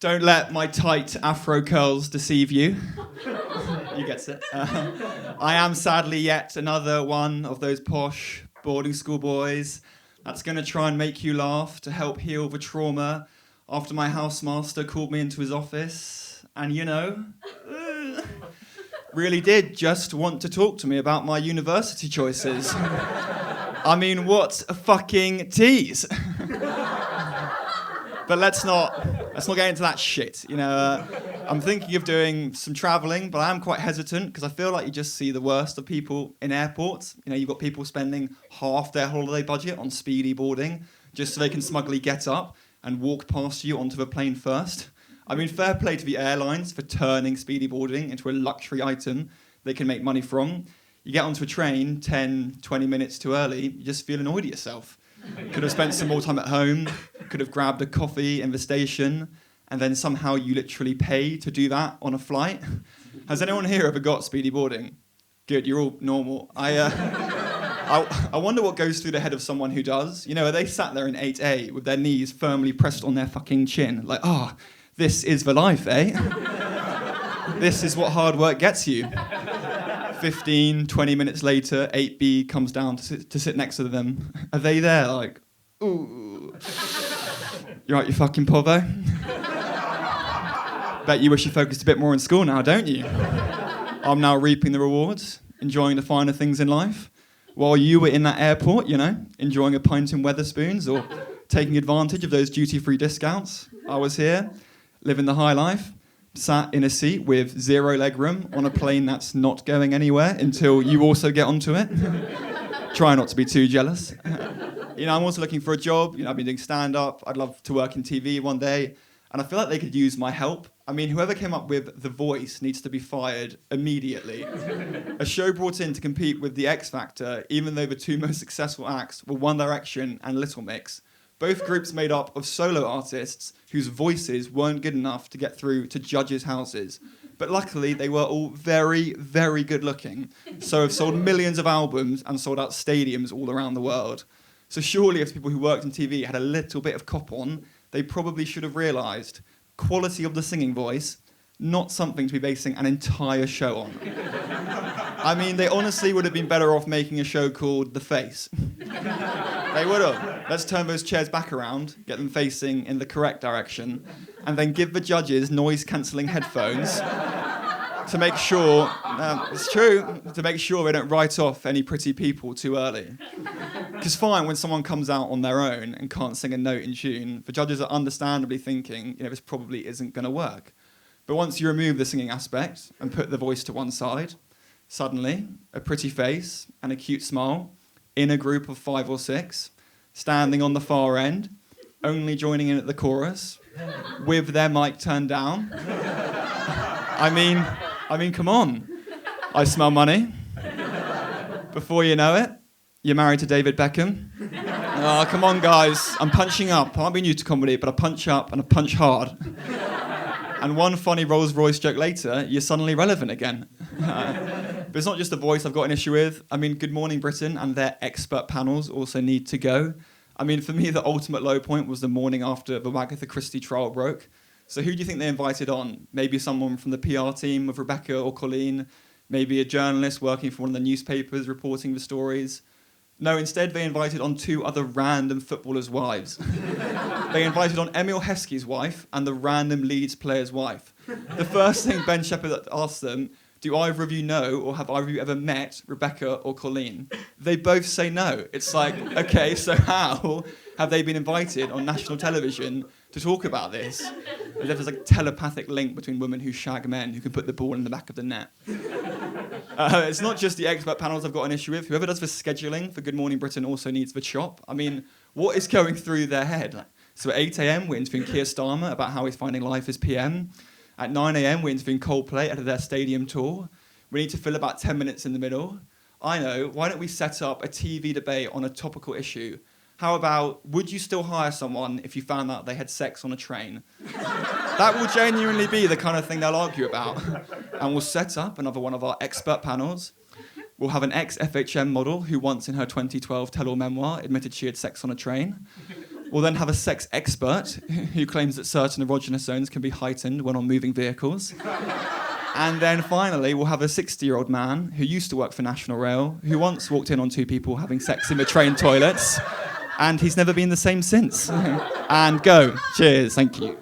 Don't let my tight afro curls deceive you. You get it. I am sadly yet another one of those posh boarding school boys that's going to try and make you laugh to help heal the trauma after my housemaster called me into his office and, really did just want to talk to me about my university choices. I mean, what a fucking tease. But let's not get into that shit. I'm thinking of doing some travelling, but I am quite hesitant because I feel like you just see the worst of people in airports. You've got people spending half their holiday budget on speedy boarding just so they can smugly get up and walk past you onto the plane first. I mean, fair play to the airlines for turning speedy boarding into a luxury item they can make money from. You get onto a train 10, 20 minutes too early, you just feel annoyed at yourself. Could have spent some more time at home, could have grabbed a coffee in the station, and then somehow you literally pay to do that on a flight. Has anyone here ever got speedy boarding? Good, you're all normal. I wonder what goes through the head of someone who does. Are they sat there in 8A with their knees firmly pressed on their fucking chin? Like, this is the life, eh? This is what hard work gets you. 15, 20 minutes later, 8B comes down to sit next to them. Are they there like, ooh. You right, you fucking povo? Bet you wish you focused a bit more in school now, don't you? I'm now reaping the rewards, enjoying the finer things in life, while you were in that airport, enjoying a pint in Wetherspoons or taking advantage of those duty-free discounts. I was here, living the high life, sat in a seat with 0 legroom on a plane that's not going anywhere until you also get onto it. Try not to be too jealous. I'm also looking for a job. I've been doing stand-up. I'd love to work in TV one day. And I feel like they could use my help. I mean, whoever came up with The Voice needs to be fired immediately. A show brought in to compete with The X Factor, even though the two most successful acts were One Direction and Little Mix. Both groups made up of solo artists whose voices weren't good enough to get through to judges' houses. But luckily, they were all very, very good looking, so have sold millions of albums and sold out stadiums all around the world. So surely if people who worked in TV had a little bit of cop on, they probably should have realised quality of the singing voice, not something to be basing an entire show on. I mean, they honestly would have been better off making a show called The Face. They would have. Let's turn those chairs back around, get them facing in the correct direction, and then give the judges noise-cancelling headphones to make sure, it's true, to make sure they don't write off any pretty people too early. Because fine, when someone comes out on their own and can't sing a note in tune, the judges are understandably thinking, this probably isn't going to work. But once you remove the singing aspect and put the voice to one side, suddenly, a pretty face and a cute smile in a group of 5 or 6, standing on the far end, only joining in at the chorus, with their mic turned down. I mean, come on. I smell money. Before you know it, you're married to David Beckham. Oh, come on, guys. I'm punching up. I've been new to comedy, but I punch up and I punch hard. And one funny Rolls-Royce joke later, you're suddenly relevant again. But it's not just the voice I've got an issue with. I mean, Good Morning Britain and their expert panels also need to go. I mean, for me, the ultimate low point was the morning after the Agatha Christie trial broke. So who do you think they invited on? Maybe someone from the PR team of Rebecca or Colleen? Maybe a journalist working for one of the newspapers reporting the stories? No, instead they invited on 2 other random footballers' wives. They invited on Emil Heskey's wife and the random Leeds player's wife. The first thing Ben Shepherd asked them, do either of you know or have either of you ever met Rebecca or Colleen? They both say no. It's like, okay, so how have they been invited on national television to talk about this? As if there's like a telepathic link between women who shag men who can put the ball in the back of the net. It's not just the expert panels I've got an issue with. Whoever does the scheduling for Good Morning Britain also needs the chop. I mean, what is going through their head? So at 8 a.m, we're interviewing Keir Starmer about how he's finding life as PM. At 9 a.m, we're interviewing Coldplay ahead of their stadium tour. We need to fill about 10 minutes in the middle. I know, why don't we set up a TV debate on a topical issue? How about, would you still hire someone if you found out they had sex on a train? That will genuinely be the kind of thing they'll argue about. And we'll set up another one of our expert panels. We'll have an ex-FHM model who once in her 2012 tell-all memoir admitted she had sex on a train. We'll then have a sex expert who claims that certain erogenous zones can be heightened when on moving vehicles. And then finally, we'll have a 60-year-old man who used to work for National Rail, who once walked in on two people having sex in the train toilets, and he's never been the same since. And go. Cheers. Thank you.